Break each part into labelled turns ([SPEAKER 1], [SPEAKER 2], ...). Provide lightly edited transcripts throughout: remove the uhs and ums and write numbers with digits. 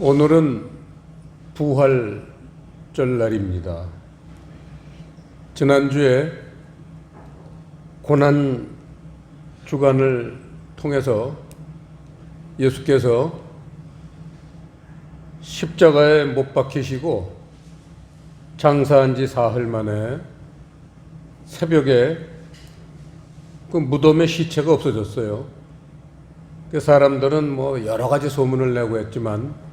[SPEAKER 1] 오늘은 부활절 날입니다. 지난주에 고난 주간을 통해서 예수께서 십자가에 못 박히시고 장사한 지 사흘 만에 새벽에 그 무덤의 시체가 없어졌어요. 그 사람들은 뭐 여러 가지 소문을 내고 했지만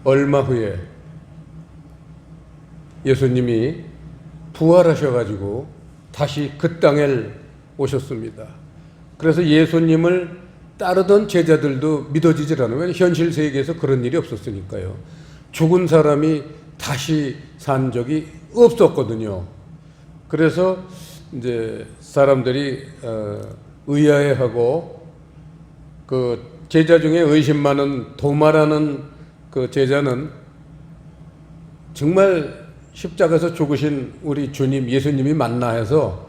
[SPEAKER 1] 얼마 후에 예수님이 부활하셔가지고 다시 그 땅에 오셨습니다. 그래서 예수님을 따르던 제자들도 믿어지질 않아요. 왜냐하면 현실 세계에서 그런 일이 없었으니까요. 죽은 사람이 다시 산 적이 없었거든요. 그래서 이제 사람들이 의아해하고 그 제자 중에 의심 많은 도마라는 그 제자는 정말 십자가에서 죽으신 우리 주님 예수님이 맞나 해서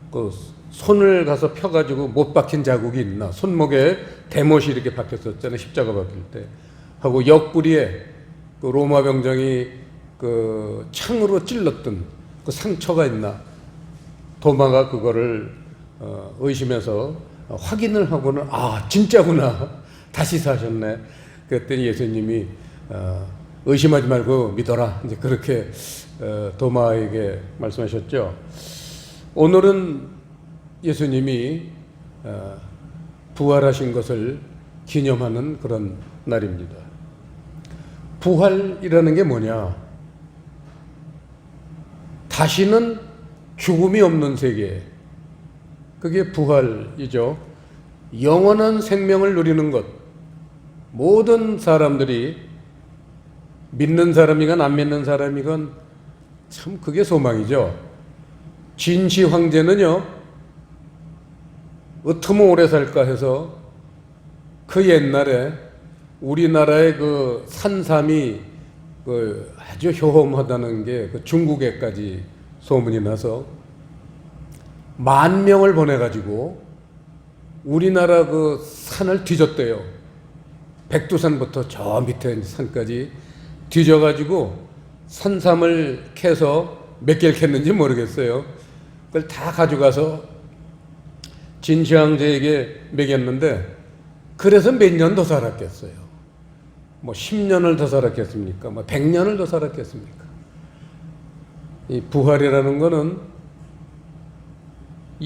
[SPEAKER 1] 그 손을 가서 펴가지고 못 박힌 자국이 있나, 손목에 대못이 이렇게 박혔었잖아요, 십자가 박힐 때. 하고 옆구리에 그 로마 병정이 그 창으로 찔렀던 그 상처가 있나, 도마가 그거를 의심해서 확인을 하고는 아 진짜구나, 다시 사셨네. 그랬더니 예수님이 의심하지 말고 믿어라, 이제 그렇게 도마에게 말씀하셨죠. 오늘은 예수님이 부활하신 것을 기념하는 그런 날입니다. 부활이라는 게 뭐냐? 다시는 죽음이 없는 세계, 그게 부활이죠. 영원한 생명을 누리는 것. 모든 사람들이 믿는 사람이건 안 믿는 사람이건 참 그게 소망이죠. 진시 황제는요, 어떻게 오래 살까 해서 그 옛날에 우리나라의 그 산삼이 그 아주 효험하다는 게 그 중국에까지 소문이 나서 10,000명을 보내가지고 우리나라 그 산을 뒤졌대요. 백두산부터 저 밑에 산까지 뒤져가지고 산삼을 캐서 몇 개를 캤는지 모르겠어요. 그걸 다 가져가서 진시황제에게 먹였는데, 그래서 몇 년 더 살았겠어요. 뭐 10년을 더 살았겠습니까? 뭐 100년을 더 살았겠습니까? 이 부활이라는 거는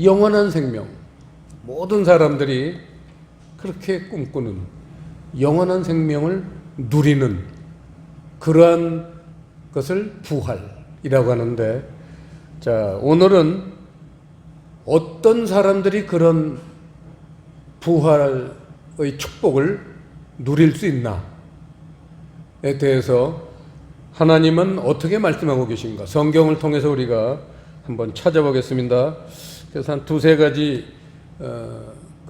[SPEAKER 1] 영원한 생명, 모든 사람들이 그렇게 꿈꾸는 영원한 생명을 누리는 그러한 것을 부활이라고 하는데, 자, 오늘은 어떤 사람들이 그런 부활의 축복을 누릴 수 있나에 대해서 하나님은 어떻게 말씀하고 계신가, 성경을 통해서 우리가 한번 찾아보겠습니다. 그래서 한 두세 가지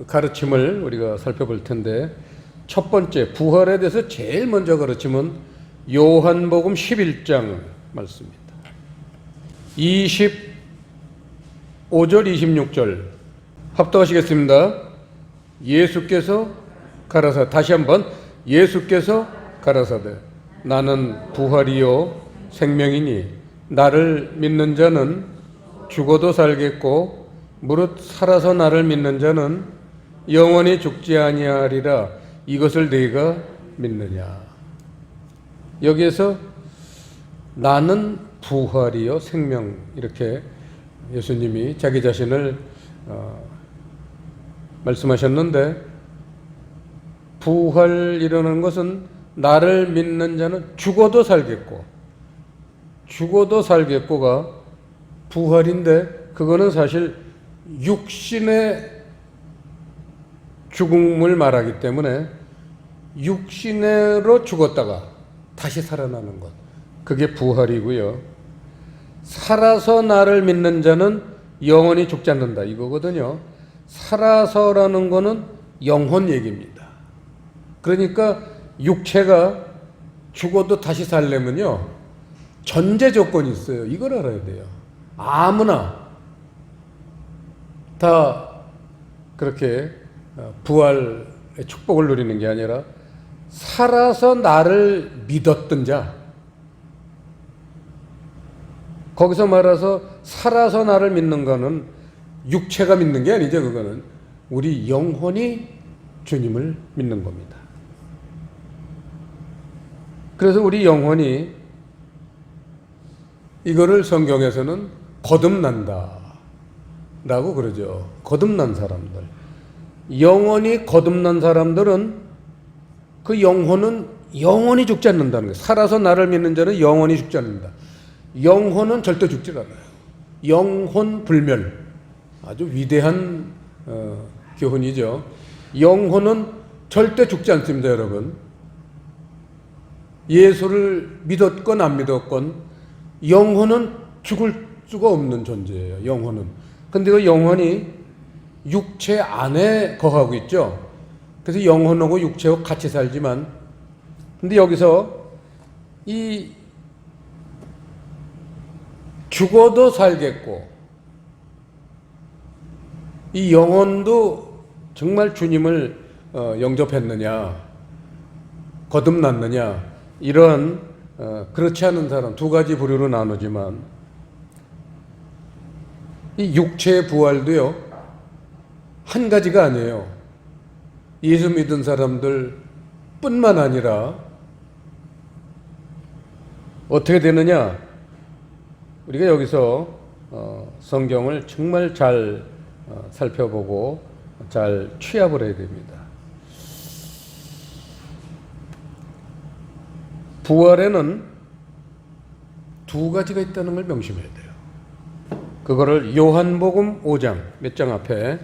[SPEAKER 1] 가르침을 우리가 살펴볼 텐데, 첫 번째, 부활에 대해서 제일 먼저 가르침은 요한복음 11장 말씀입니다. 25절 26절 합독하시겠습니다. 예수께서 가라사대, 다시 한번, 예수께서 가라사대 나는 부활이요 생명이니 나를 믿는 자는 죽어도 살겠고 무릇 살아서 나를 믿는 자는 영원히 죽지 아니하리라. 이것을 네가 믿느냐? 여기에서 나는 부활이요 생명, 이렇게 예수님이 자기 자신을 말씀하셨는데, 부활이라는 것은 나를 믿는 자는 죽어도 살겠고, 죽어도 살겠고가 부활인데, 그거는 사실 육신의 죽음을 말하기 때문에 육신으로 죽었다가 다시 살아나는 것, 그게 부활이고요. 살아서 나를 믿는 자는 영원히 죽지 않는다, 이거거든요. 살아서라는 거는 영혼 얘기입니다. 그러니까 육체가 죽어도 다시 살려면요, 전제 조건이 있어요. 이걸 알아야 돼요. 아무나 다 그렇게 부활의 축복을 누리는 게 아니라 살아서 나를 믿었던 자, 거기서 말해서 살아서 나를 믿는 거는 육체가 믿는 게 아니죠. 그거는 우리 영혼이 주님을 믿는 겁니다. 그래서 우리 영혼이 이거를 성경에서는 거듭난다 라고 그러죠. 거듭난 사람들, 영혼이 거듭난 사람들은 그 영혼은 영원히 죽지 않는다는 거예요. 살아서 나를 믿는 자는 영원히 죽지 않는다. 영혼은 절대 죽지 않아요. 영혼 불멸, 아주 위대한 교훈이죠. 영혼은 절대 죽지 않습니다, 여러분. 예수를 믿었건 안 믿었건 영혼은 죽을 수가 없는 존재예요. 영혼은. 근데 그 영혼이 육체 안에 거하고 있죠. 그래서 영혼하고 육체하고 같이 살지만, 근데 여기서 이 죽어도 살겠고 이 영혼도 정말 주님을 영접했느냐, 거듭났느냐, 이런 그렇지 않은 사람 두 가지 부류로 나누지만, 이 육체의 부활도요 한 가지가 아니에요. 예수 믿은 사람들 뿐만 아니라 어떻게 되느냐, 우리가 여기서 성경을 정말 잘 살펴보고 잘 취합을 해야 됩니다. 부활에는 두 가지가 있다는 걸 명심해야 돼요. 그거를 요한복음 5장, 몇 장 앞에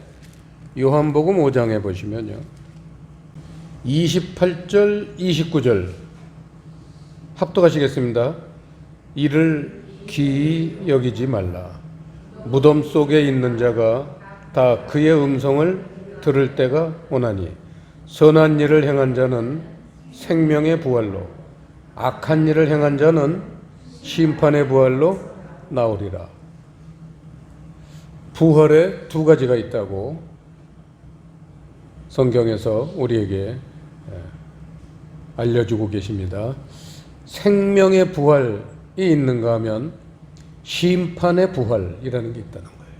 [SPEAKER 1] 요한복음 5장에 보시면요, 28절 29절 합독하시겠습니다. 이를 기이 여기지 말라. 무덤 속에 있는 자가 다 그의 음성을 들을 때가 오나니 선한 일을 행한 자는 생명의 부활로, 악한 일을 행한 자는 심판의 부활로 나오리라. 부활에 두 가지가 있다고 성경에서 우리에게 알려주고 계십니다. 생명의 부활이 있는가 하면 심판의 부활이라는 게 있다는 거예요.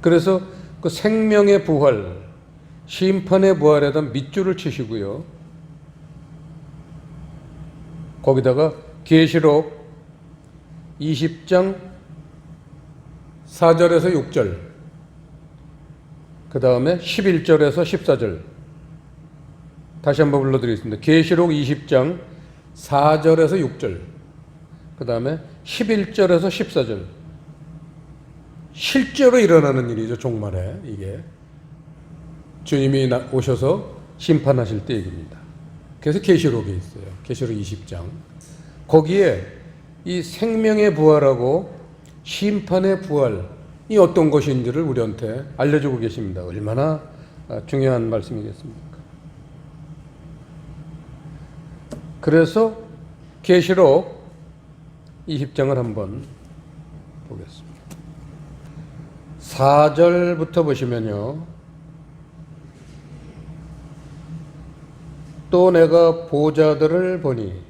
[SPEAKER 1] 그래서 그 생명의 부활, 심판의 부활에다 밑줄을 치시고요, 거기다가 계시록 20장 4절에서 6절, 그 다음에 11절에서 14절, 다시 한번 불러드리겠습니다. 계시록 20장 4절에서 6절, 그 다음에 11절에서 14절. 실제로 일어나는 일이죠. 종말에 이게 주님이 오셔서 심판하실 때 얘기입니다. 그래서 계시록에 있어요. 계시록 20장. 거기에 이 생명의 부활하고 심판의 부활이 어떤 것인지를 우리한테 알려주고 계십니다. 얼마나 중요한 말씀이겠습니까? 그래서 계시록 20장을 한번 보겠습니다. 4절부터 보시면요, 또 내가 보좌들을 보니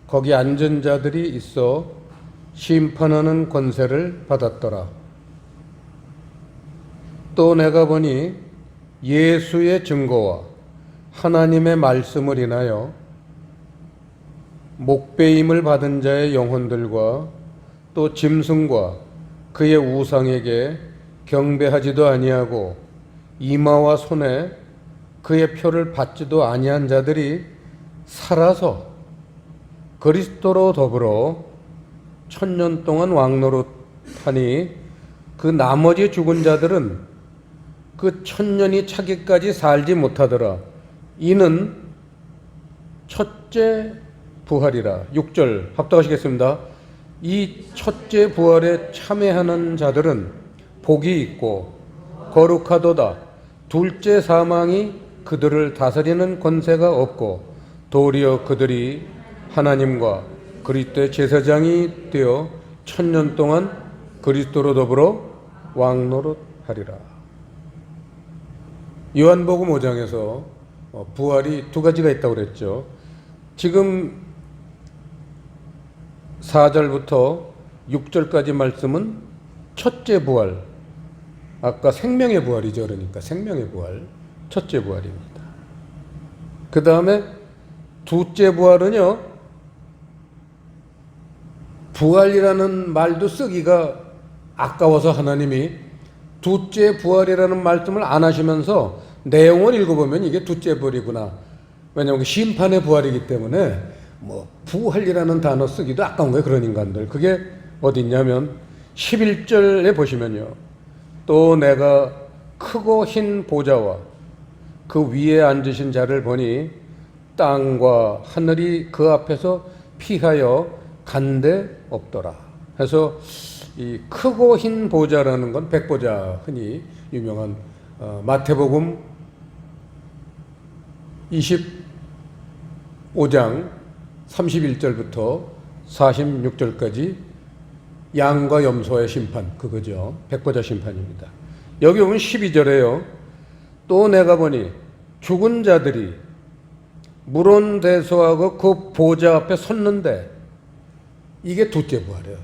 [SPEAKER 1] 거기 앉은 자들이 있어 심판하는 권세를 받았더라. 또 내가 보니 예수의 증거와 하나님의 말씀을 인하여 목배임을 받은 자의 영혼들과 또 짐승과 그의 우상에게 경배하지도 아니하고 이마와 손에 그의 표를 받지도 아니한 자들이 살아서 그리스도로 더불어 1000년 동안 왕노릇하니 그 나머지 죽은 자들은 그 1000년이 차기까지 살지 못하더라. 이는 첫째 부활이라. 6절 합독하시겠습니다. 이 첫째 부활에 참여하는 자들은 복이 있고 거룩하도다. 둘째 사망이 그들을 다스리는 권세가 없고 도리어 그들이 하나님과 그리스도의 제사장이 되어 1000년 동안 그리스도로 더불어 왕노릇하리라. 요한복음 5장에서 부활이 두 가지가 있다고 그랬죠. 지금 4절부터 6절까지 말씀은 첫째 부활, 아까 생명의 부활이죠. 그러니까 생명의 부활, 첫째 부활입니다. 그 다음에 두째 부활은요, 부활이라는 말도 쓰기가 아까워서 하나님이 두째 부활이라는 말씀을 안 하시면서 내용을 읽어보면 이게 두째 부활이구나. 왜냐하면 심판의 부활이기 때문에 뭐 부활이라는 단어 쓰기도 아까운 거예요. 그런 인간들. 그게 어디 있냐면 11절에 보시면요. 또 내가 크고 흰 보좌와 그 위에 앉으신 자를 보니 땅과 하늘이 그 앞에서 피하여 간데 없더라. 해서 이 크고 흰 보좌라는 건 백보자, 흔히 유명한 마태복음 25장 31절부터 46절까지 양과 염소의 심판, 그거죠. 백보자 심판입니다. 여기 보면 12절에요. 또 내가 보니 죽은 자들이 물온대소하고 그 보좌 앞에 섰는데, 이게 두째 부활이에요.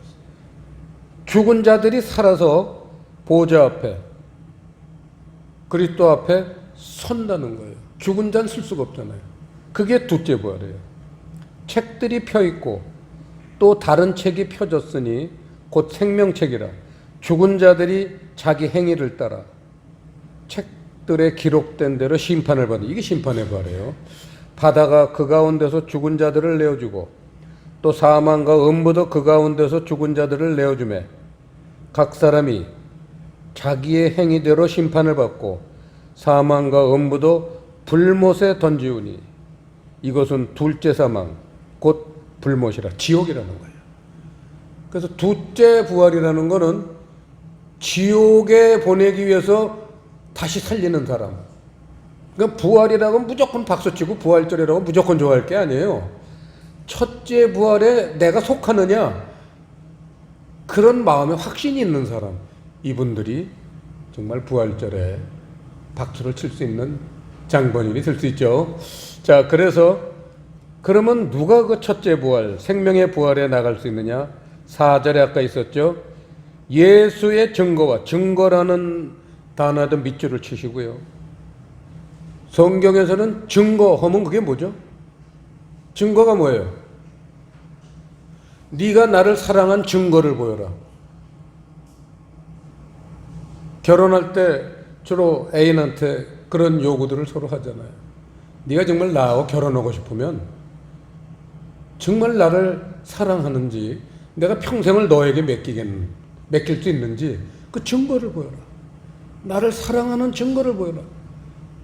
[SPEAKER 1] 죽은 자들이 살아서 보좌 앞에, 그리스도 앞에 선다는 거예요. 죽은 자는 쓸 수가 없잖아요. 그게 두째 부활이에요. 책들이 펴 있고 또 다른 책이 펴졌으니 곧 생명책이라 죽은 자들이 자기 행위를 따라 책들에 기록된 대로 심판을 받는, 이게 심판의 부활이에요. 바다가 그 가운데서 죽은 자들을 내어주고 또 사망과 음부도 그 가운데서 죽은 자들을 내어주매 각 사람이 자기의 행위대로 심판을 받고 사망과 음부도 불못에 던지우니 이것은 둘째 사망 곧 불못이라, 지옥이라는 거예요. 그래서 둘째 부활이라는 거는 지옥에 보내기 위해서 다시 살리는 사람. 그러니까 부활이라고 하면 무조건 박수치고 부활절이라고 무조건 좋아할 게 아니에요. 첫째 부활에 내가 속하느냐, 그런 마음에 확신이 있는 사람, 이분들이 정말 부활절에 박수를 칠 수 있는 장본인이 될 수 있죠. 자, 그래서 그러면 누가 그 첫째 부활, 생명의 부활에 나갈 수 있느냐? 4절에 아까 있었죠. 예수의 증거와, 증거라는 단어에도 밑줄을 치시고요. 성경에서는 증거하면 그게 뭐죠? 증거가 뭐예요? 네가 나를 사랑한 증거를 보여라. 결혼할 때 주로 애인한테 그런 요구들을 서로 하잖아요. 네가 정말 나하고 결혼하고 싶으면 정말 나를 사랑하는지, 내가 평생을 너에게 맡길 수 있는지 그 증거를 보여라. 나를 사랑하는 증거를 보여라.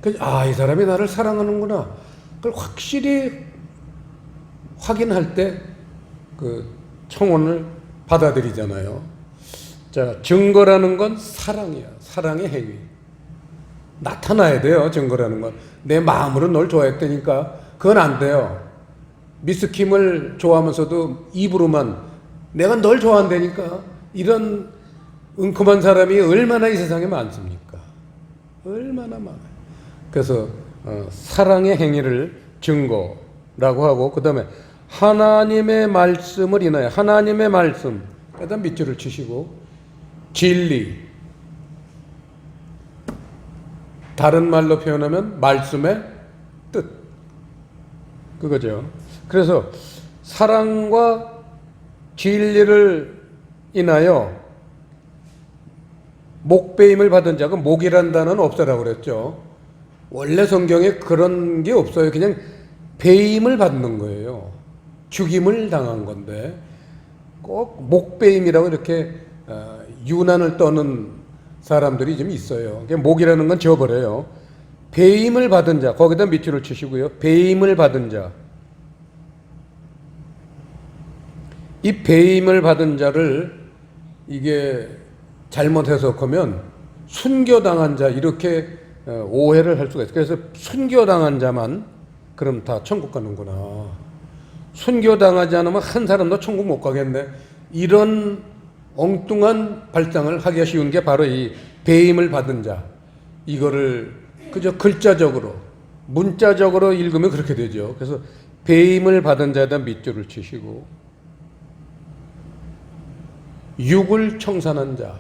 [SPEAKER 1] 이 사람이 나를 사랑하는구나. 그걸 확실히 확인할 때 그 청혼을 받아들이잖아요. 자, 증거라는 건 사랑이야. 사랑의 행위. 나타나야 돼요. 증거라는 건. 내 마음으로 널 좋아했다니까 그건 안 돼요. 미스킴을 좋아하면서도 입으로만 내가 널 좋아한다니까, 이런 은큼한 사람이 얼마나 이 세상에 많습니까? 얼마나 많아요. 그래서 사랑의 행위를 증거라고 하고, 그 다음에 하나님의 말씀을 인하여, 하나님의 말씀, 그 다음 밑줄을 치시고 진리, 다른 말로 표현하면 말씀의 뜻, 그거죠. 그래서 사랑과 진리를 인하여 목배임을 받은 자가, 목이란 단어는 없애라고 그랬죠. 원래 성경에 그런 게 없어요. 그냥 배임을 받는 거예요. 죽임을 당한 건데 꼭 목배임이라고 이렇게 유난을 떠는 사람들이 좀 있어요. 목이라는 건 지워버려요. 배임을 받은 자, 거기다 밑줄을 치시고요. 배임을 받은 자, 이 배임을 받은 자를 이게 잘못 해석하면 순교당한 자, 이렇게 오해를 할 수가 있어요. 그래서 순교당한 자만 그럼 다 천국 가는구나. 순교당하지 않으면 한 사람도 천국 못 가겠네. 이런 엉뚱한 발상을 하기가 쉬운 게 바로 이 배임을 받은 자. 이거를 그저 글자적으로 문자적으로 읽으면 그렇게 되죠. 그래서 배임을 받은 자에다 밑줄을 치시고 육을 청산한 자,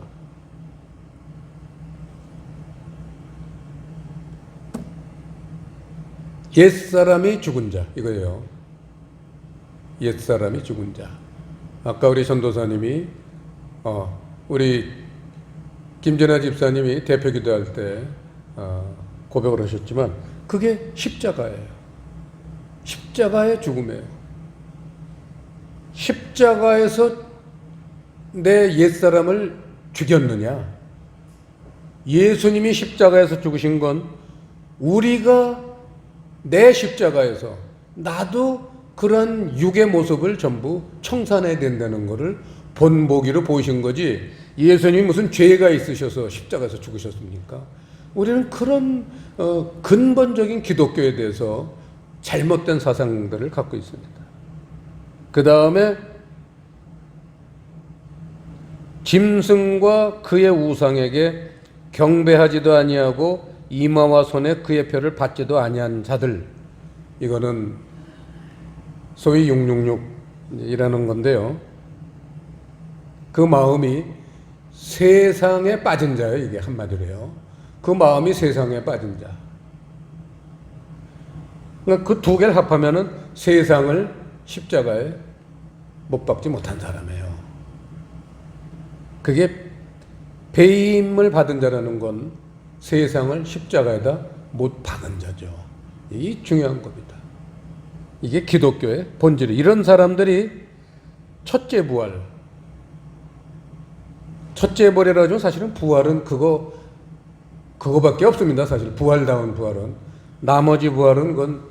[SPEAKER 1] 옛사람이 죽은 자 이거예요. 옛사람이 죽은 자. 아까 우리 전도사님이 우리 김전하 집사님이 대표 기도할 때 고백을 하셨지만 그게 십자가예요. 십자가의 죽음이에요. 십자가에서 내 옛사람을 죽였느냐? 예수님이 십자가에서 죽으신 건 우리가 내 십자가에서 나도 그런 육의 모습을 전부 청산해야 된다는 것을 본보기로 보이신 거지, 예수님이 무슨 죄가 있으셔서 십자가에서 죽으셨습니까? 우리는 그런 근본적인 기독교에 대해서 잘못된 사상들을 갖고 있습니다. 그 다음에 짐승과 그의 우상에게 경배하지도 아니하고 이마와 손에 그의 표를 받지도 아니한 자들, 이거는 소위 666이라는 건데요. 그 마음이 세상에 빠진 자예요. 이게 한마디로요. 그 마음이 세상에 빠진 자. 그러니까 그 두 개를 합하면은 세상을 십자가에 못 박지 못한 사람이에요. 그게 배임을 받은 자라는 건 세상을 십자가에다 못 박은 자죠. 이게 중요한 겁니다. 이게 기독교의 본질이. 이런 사람들이 첫째 부활, 첫째 부활이라고 사실은 부활은 그거밖에 없습니다. 사실 부활다운 부활은. 나머지 부활은 그건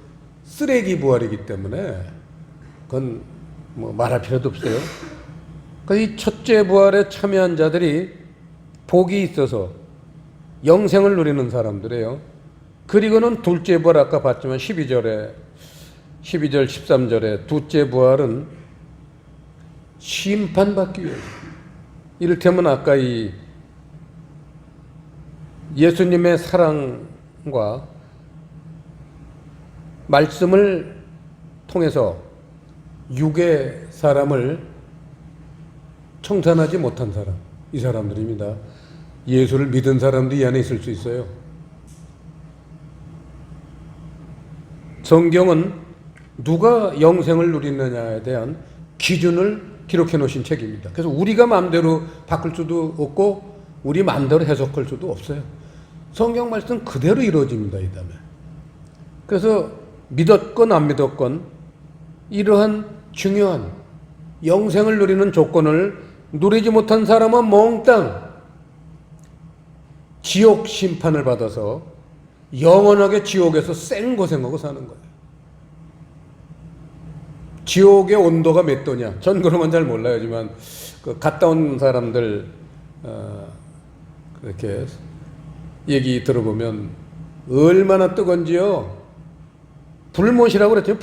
[SPEAKER 1] 쓰레기 부활이기 때문에 그건 뭐 말할 필요도 없어요. 그러니까 이 첫째 부활에 참여한 자들이 복이 있어서 영생을 누리는 사람들이에요. 그리고는 둘째 부활, 아까 봤지만 12절, 13절에 둘째 부활은 심판받기 위해서, 이를테면 아까 이 예수님의 사랑과 말씀을 통해서 육의 사람을 청산하지 못한 사람, 이 사람들입니다. 예수를 믿은 사람도 이 안에 있을 수 있어요. 성경은 누가 영생을 누리느냐에 대한 기준을 기록해 놓으신 책입니다. 그래서 우리가 마음대로 바꿀 수도 없고 우리 마음대로 해석할 수도 없어요. 성경 말씀 그대로 이루어집니다. 이 다음에. 그래서 믿었건 안 믿었건 이러한 중요한 영생을 누리는 조건을 누리지 못한 사람은 몽땅 지옥 심판을 받아서 영원하게 지옥에서 생고생하고 사는 거예요. 지옥의 온도가 몇 도냐? 전 그런 건 잘 몰라요지만 그 갔다 온 사람들 그렇게 얘기 들어보면 얼마나 뜨거운지요. 불못이라고 그랬죠.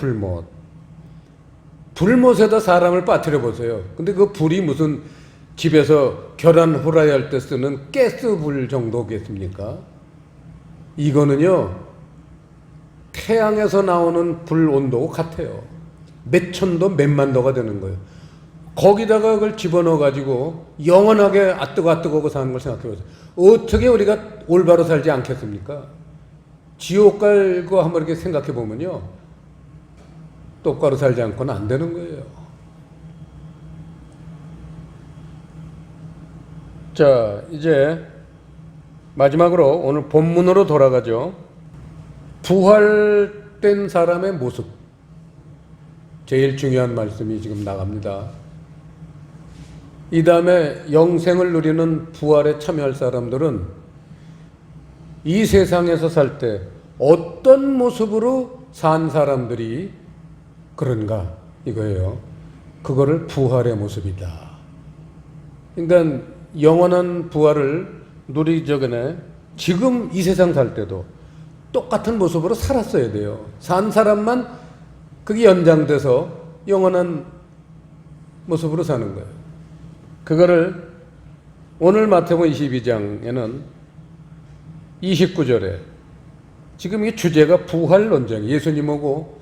[SPEAKER 1] 불못에다 사람을 빠뜨려 보세요. 근데 그 불이 무슨 집에서 계란 후라이 할 때 쓰는 가스불 정도겠습니까? 이거는요, 태양에서 나오는 불 온도가 같아요. 몇 천도 몇만 도가 되는 거예요. 거기다가 그걸 집어넣어 가지고 영원하게 뜨거워 사는 걸 생각해 보세요. 어떻게 우리가 올바로 살지 않겠습니까? 지옥 갈 거 한번 이렇게 생각해 보면요, 똑바로 살지 않고는 안 되는 거예요. 자, 이제 마지막으로 오늘 본문으로 돌아가죠. 부활된 사람의 모습. 제일 중요한 말씀이 지금 나갑니다. 이 다음에 영생을 누리는 부활에 참여할 사람들은 이 세상에서 살 때 어떤 모습으로 산 사람들이 그런가, 이거예요. 그거를 부활의 모습이다. 그러니까 영원한 부활을 누리기 전에 지금 이 세상 살 때도 똑같은 모습으로 살았어야 돼요. 산 사람만 그게 연장돼서 영원한 모습으로 사는 거예요. 그거를 오늘 마태복음 22장에는 29절에 지금 이 주제가 부활 논쟁, 예수님하고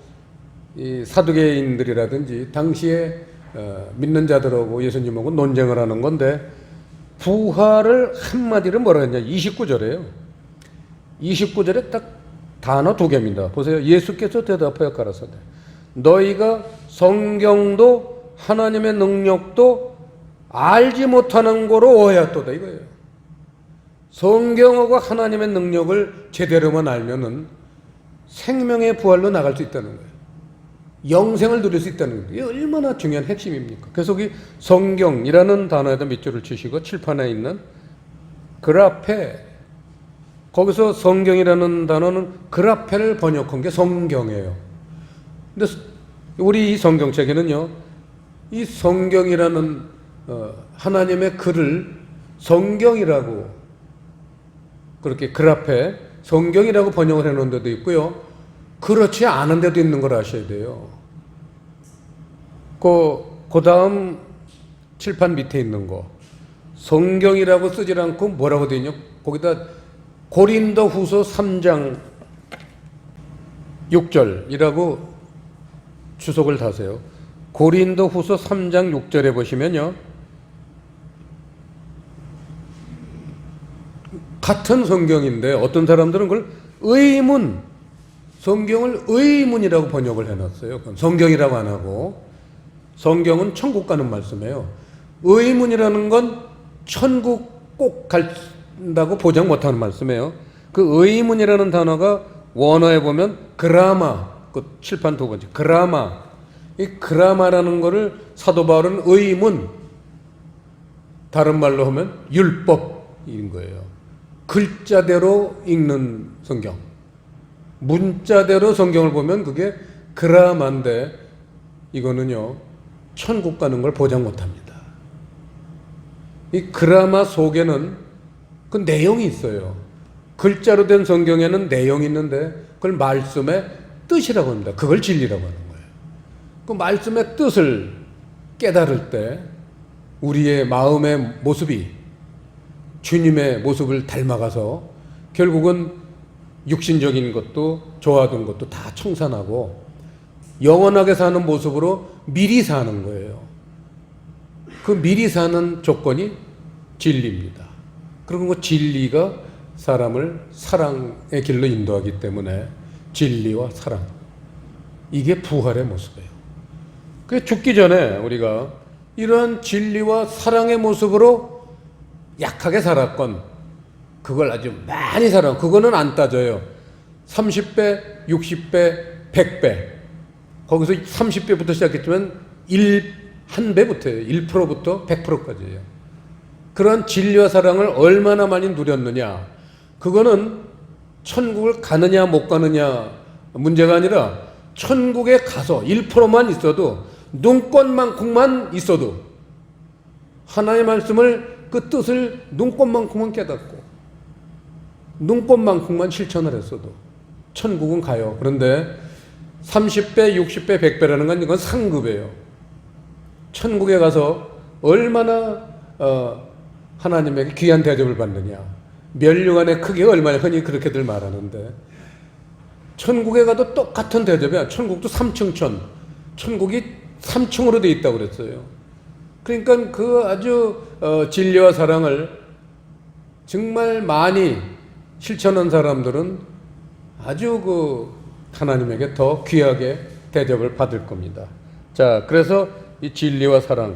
[SPEAKER 1] 이 사두개인들이라든지 당시에 믿는 자들하고 예수님하고 논쟁을 하는 건데, 부활을 한마디로 뭐라 했냐, 29절에요. 29절에 딱 단어 두 개입니다. 보세요. 예수께서 대답하여 가라사대 너희가 성경도 하나님의 능력도 알지 못하는 거로 오해했도다 이거예요. 성경하고 하나님의 능력을 제대로만 알면은 생명의 부활로 나갈 수 있다는 거예요. 영생을 누릴 수 있다는 거예요. 이게 얼마나 중요한 핵심입니까? 그래서 이 성경이라는 단어에다 밑줄을 치시고 칠판에 있는 그라페, 거기서 성경이라는 단어는 그라페를 번역한 게 성경이에요. 근데 우리 이 성경책에는요, 이 성경이라는 하나님의 글을 성경이라고, 그렇게 그라페 성경이라고 번역을 해놓은 데도 있고요, 그렇지 않은 데도 있는 걸 아셔야 돼요. 그 다음 칠판 밑에 있는 거 성경이라고 쓰지 않고 뭐라고 되어 있냐, 거기다 고린도 후서 3장 6절이라고 주석을 다세요. 고린도 후서 3장 6절에 보시면요, 같은 성경인데 어떤 사람들은 그걸 의문, 성경을 의문이라고 번역을 해놨어요. 성경이라고 안 하고, 성경은 천국 가는 말씀이에요. 의문이라는 건 천국 꼭 간다고 보장 못하는 말씀이에요. 그 의문이라는 단어가 원어에 보면 그라마, 그 칠판 두 번째 그라마, 이 그라마라는 거를 사도 바울은 의문, 다른 말로 하면 율법인 거예요. 글자대로 읽는 성경, 문자대로 성경을 보면 그게 그라마인데, 이거는요 천국 가는 걸 보장 못합니다. 이 그라마 속에는 그 내용이 있어요. 글자로 된 성경에는 내용이 있는데 그걸 말씀의 뜻이라고 합니다. 그걸 진리라고 하는 거예요. 그 말씀의 뜻을 깨달을 때 우리의 마음의 모습이 주님의 모습을 닮아가서 결국은 육신적인 것도 좋아하던 것도 다 청산하고 영원하게 사는 모습으로 미리 사는 거예요. 그 미리 사는 조건이 진리입니다. 그리고 그 진리가 사람을 사랑의 길로 인도하기 때문에 진리와 사랑, 이게 부활의 모습이에요. 그 죽기 전에 우리가 이런 진리와 사랑의 모습으로 약하게 살았건, 그걸 아주 많이 살아, 그거는 안 따져요. 30배, 60배, 100배. 거기서 30배부터 시작했지만 1배부터예요. 1%부터 100%까지예요. 그런 진리와 사랑을 얼마나 많이 누렸느냐, 그거는 천국을 가느냐 못 가느냐 문제가 아니라, 천국에 가서 1%만 있어도, 눈꽃만큼만 있어도, 하나의 말씀을 그 뜻을 눈꽃만큼만 깨닫고 눈꽃만큼만 실천을 했어도 천국은 가요. 그런데 30배, 60배, 100배라는 건 이건 상급이에요. 천국에 가서 얼마나 하나님에게 귀한 대접을 받느냐, 면류관의 크기가 얼마냐, 흔히 그렇게들 말하는데, 천국에 가도 똑같은 대접이야. 천국도 3층천, 천국이 3층으로 되어 있다고 그랬어요. 그러니까 그 아주 진리와 사랑을 정말 많이 실천한 사람들은 아주 그 하나님에게 더 귀하게 대접을 받을 겁니다. 자, 그래서 이 진리와 사랑,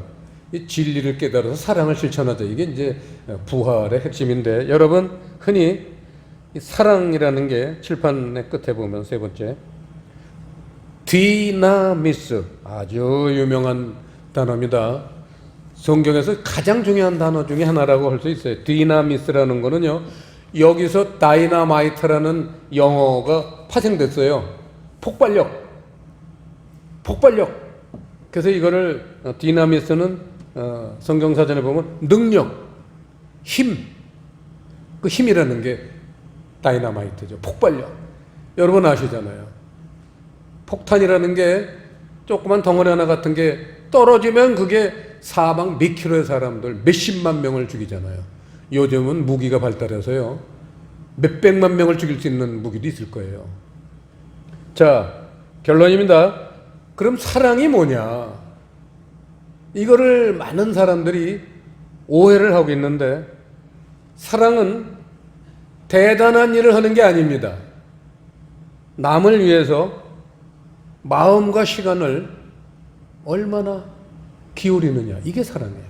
[SPEAKER 1] 이 진리를 깨달아서 사랑을 실천하자, 이게 이제 부활의 핵심인데, 여러분 흔히 이 사랑이라는 게 칠판의 끝에 보면 세 번째 디나미스, 아주 유명한 단어입니다. 성경에서 가장 중요한 단어 중에 하나라고 할 수 있어요. 디나미스라는 거는요, 여기서 다이나마이트라는 영어가 파생됐어요. 폭발력. 그래서 이거를 디나미스는 성경사전에 보면 능력, 힘, 그 힘이라는 게 다이나마이트죠. 폭발력. 여러분 아시잖아요. 폭탄이라는 게 조그만 덩어리 하나 같은 게 떨어지면 그게 사방 몇 킬로의 사람들, 몇십만 명을 죽이잖아요. 요즘은 무기가 발달해서요, 몇백만 명을 죽일 수 있는 무기도 있을 거예요. 자, 결론입니다. 그럼 사랑이 뭐냐? 이거를 많은 사람들이 오해를 하고 있는데, 사랑은 대단한 일을 하는 게 아닙니다. 남을 위해서 마음과 시간을 얼마나 기울이느냐, 이게 사랑이에요.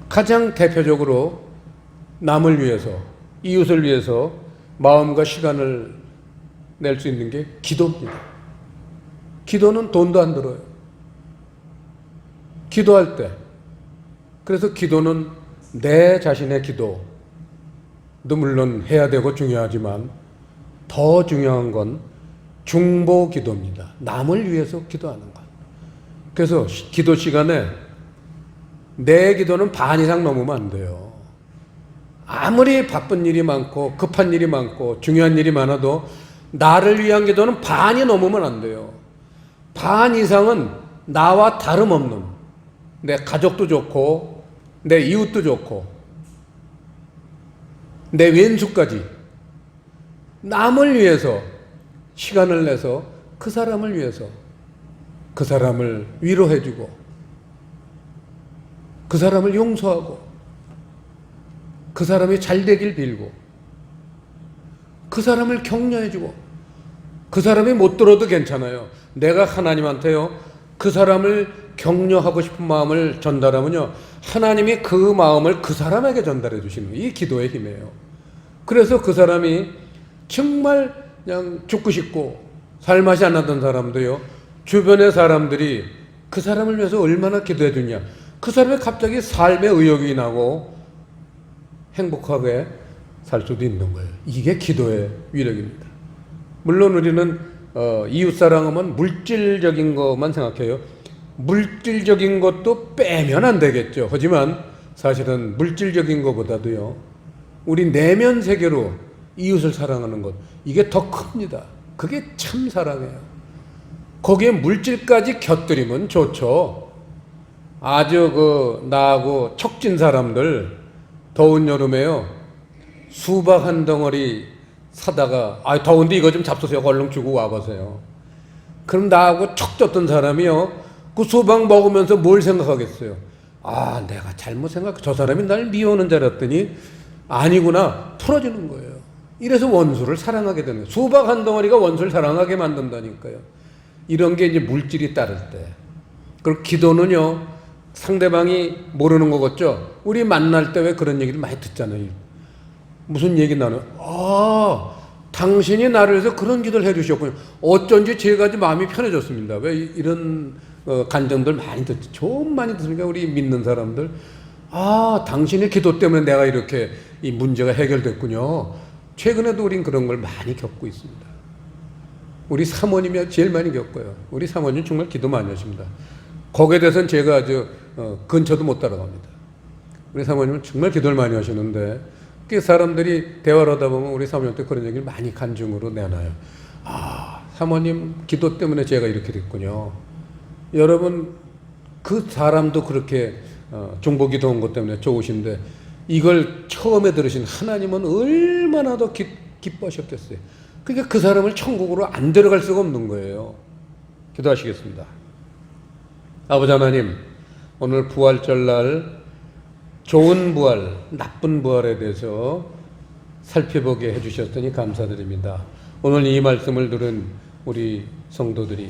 [SPEAKER 1] 가장 대표적으로 남을 위해서, 이웃을 위해서 마음과 시간을 낼 수 있는 게 기도입니다. 기도는 돈도 안 들어요. 기도할 때, 그래서 기도는 내 자신의 기도도 물론 해야 되고 중요하지만 더 중요한 건 중보 기도입니다. 남을 위해서 기도하는 것. 그래서 기도 시간에 내 기도는 반 이상 넘으면 안 돼요. 아무리 바쁜 일이 많고 급한 일이 많고 중요한 일이 많아도 나를 위한 기도는 반이 넘으면 안 돼요. 반 이상은 나와 다름없는, 내 가족도 좋고 내 이웃도 좋고 내 왼수까지 남을 위해서 시간을 내서 그 사람을 위해서 그 사람을 위로해주고 그 사람을 용서하고 그 사람이 잘 되길 빌고 그 사람을 격려해주고 그 사람이 못 들어도 괜찮아요. 내가 하나님한테요, 그 사람을 격려하고 싶은 마음을 전달하면요, 하나님이 그 마음을 그 사람에게 전달해 주시는 이 기도의 힘이에요. 그래서 그 사람이 정말 그냥 죽고 싶고 살맛이 안 나던 사람도요, 주변의 사람들이 그 사람을 위해서 얼마나 기도해 주냐, 그 사람이 갑자기 삶의 의욕이 나고 행복하게 살 수도 있는 거예요. 이게 기도의 위력입니다. 물론 우리는 이웃사랑하면 물질적인 것만 생각해요. 물질적인 것도 빼면 안 되겠죠. 하지만 사실은 물질적인 것보다도요, 우리 내면 세계로 이웃을 사랑하는 것, 이게 더 큽니다. 그게 참 사랑이에요. 거기에 물질까지 곁들이면 좋죠. 아주 나하고 척진 사람들 더운 여름에요, 수박 한 덩어리 사다가 더운데 이거 좀 잡수세요, 얼른 주고 와보세요. 그럼 나하고 척 졌던 사람이요, 그 수박 먹으면서 뭘 생각하겠어요? 내가 잘못 저 사람이 날 미워하는 줄 알았더니 아니구나, 풀어주는 거예요. 이래서 원수를 사랑하게 되는 거예요. 수박 한 덩어리가 원수를 사랑하게 만든다니까요. 이런 게 이제 물질이 따를 때. 그리고 기도는요, 상대방이 모르는 거겠죠. 우리 만날 때 왜 그런 얘기를 많이 듣잖아요. 무슨 얘기 나눠? 당신이 나를 위해서 그런 기도를 해주셨군요. 어쩐지 제가 아주 마음이 편해졌습니다. 왜 이런 간증들 많이 듣죠. 좀 많이 듣으니까 우리 믿는 사람들, 당신의 기도 때문에 내가 이렇게 이 문제가 해결됐군요. 최근에도 우린 그런 걸 많이 겪고 있습니다. 우리 사모님이 제일 많이 겪어요. 우리 사모님 정말 기도 많이 하십니다. 거기에 대해서는 제가 아주 근처도 못 따라갑니다. 우리 사모님은 정말 기도를 많이 하시는데, 그 사람들이 대화를 하다 보면 우리 사모님한테 그런 얘기를 많이 간증으로 내놔요. 사모님 기도 때문에 제가 이렇게 됐군요. 여러분, 그 사람도 그렇게 중보기도 온 것 때문에 좋으신데, 이걸 처음에 들으신 하나님은 얼마나 더 기뻐하셨겠어요. 그러니까 그 사람을 천국으로 안 데려갈 수가 없는 거예요. 기도하시겠습니다. 아버지 하나님, 오늘 부활절 날 좋은 부활, 나쁜 부활에 대해서 살펴보게 해주셨더니 감사드립니다. 오늘 이 말씀을 들은 우리 성도들이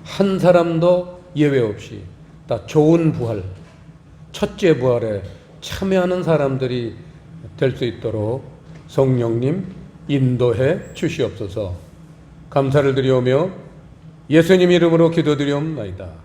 [SPEAKER 1] 한 사람도 예외 없이 다 좋은 부활, 첫째 부활에 참여하는 사람들이 될 수 있도록 성령님 인도해 주시옵소서. 감사를 드리오며 예수님 이름으로 기도드리옵나이다.